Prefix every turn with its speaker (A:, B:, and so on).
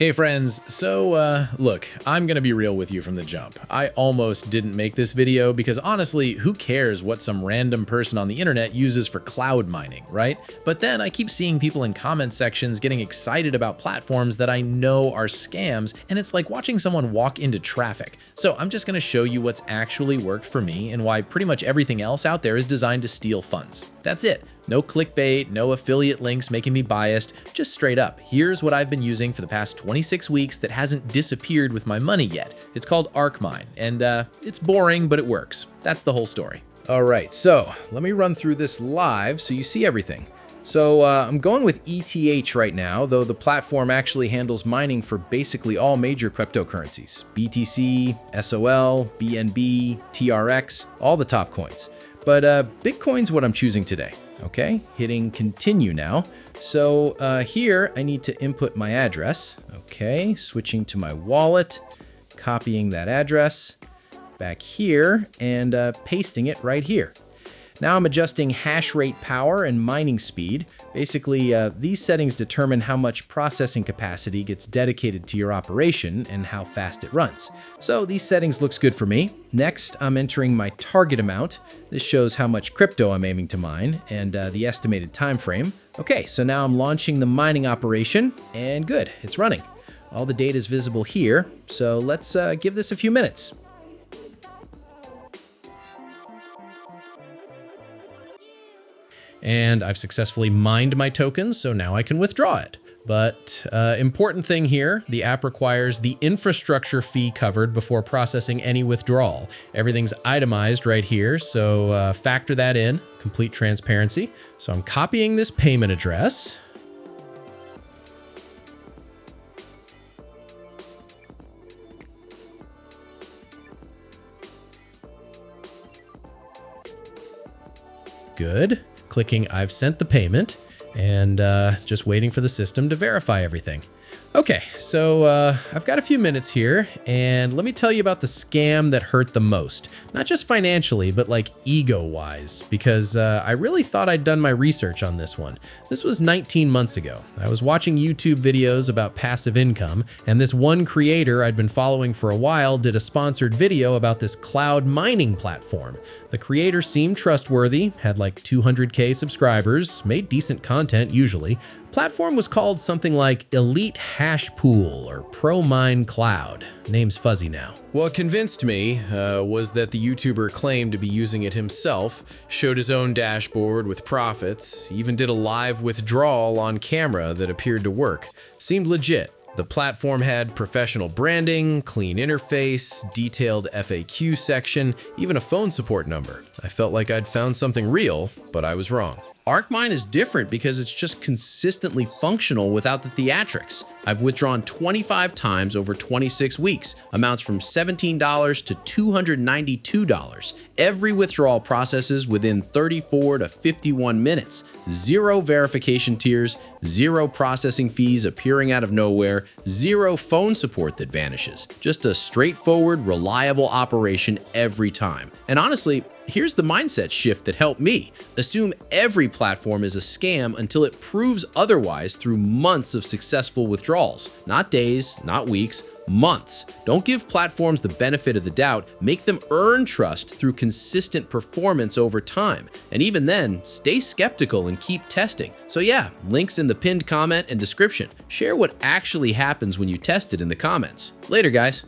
A: Hey friends, so look, I'm gonna be real with you from the jump. I almost didn't make this video because honestly, who cares what some random person on the internet uses for cloud mining, right? But then I keep seeing people in comment sections getting excited about platforms that I know are scams, and it's like watching someone walk into traffic. So I'm just gonna show you what's actually worked for me and why pretty much everything else out there is designed to steal funds. That's it. No clickbait, no affiliate links making me biased, just straight up. Here's what I've been using for the past 26 weeks that hasn't disappeared with my money yet. It's called ArcMine, and it's boring, but it works. That's the whole story.
B: All right, so let me run through this live so you see everything. So I'm going with ETH right now, though the platform actually handles mining for basically all major cryptocurrencies. BTC, SOL, BNB, TRX, all the top coins. But Bitcoin's what I'm choosing today. Okay, hitting continue now. So here I need to input my address. Okay, switching to my wallet, copying that address back here and pasting it right here. Now I'm adjusting hash rate power and mining speed. Basically, these settings determine how much processing capacity gets dedicated to your operation and how fast it runs. So these settings looks good for me. Next, I'm entering my target amount. This shows how much crypto I'm aiming to mine and the estimated time frame. Okay, so now I'm launching the mining operation and good, it's running. All the data is visible here, so let's give this a few minutes.
A: And I've successfully mined my tokens, so now I can withdraw it. But important thing here, the app requires the infrastructure fee covered before processing any withdrawal. Everything's itemized right here, so factor that in, complete transparency. So I'm copying this payment address. Good. Clicking I've sent the payment and just waiting for the system to verify everything. Okay, so I've got a few minutes here and let me tell you about the scam that hurt the most. Not just financially, but like ego-wise, because I really thought I'd done my research on this one. This was 19 months ago. I was watching YouTube videos about passive income, and this one creator I'd been following for a while did a sponsored video about this cloud mining platform. The creator seemed trustworthy, had like 200K subscribers, made decent content usually. Platform was called something like Elite Hash Pool or ProMine Cloud. Name's fuzzy now.
C: What convinced me was that the YouTuber claimed to be using it himself, showed his own dashboard with profits, even did a live withdrawal on camera that appeared to work. Seemed legit. The platform had professional branding, clean interface, detailed FAQ section, even a phone support number. I felt like I'd found something real, but I was wrong.
D: ArcMine is different because it's just consistently functional without the theatrics. I've withdrawn 25 times over 26 weeks, amounts from $17 to $292. Every withdrawal processes within 34 to 51 minutes. Zero verification tiers, zero processing fees appearing out of nowhere, zero phone support that vanishes. Just a straightforward, reliable operation every time. And honestly, here's the mindset shift that helped me. Assume every platform is a scam until it proves otherwise through months of successful withdrawals. Not days, not weeks, months. Don't give platforms the benefit of the doubt. Make them earn trust through consistent performance over time. And even then, stay skeptical and keep testing. So yeah, links in the pinned comment and description. Share what actually happens when you test it in the comments. Later, guys.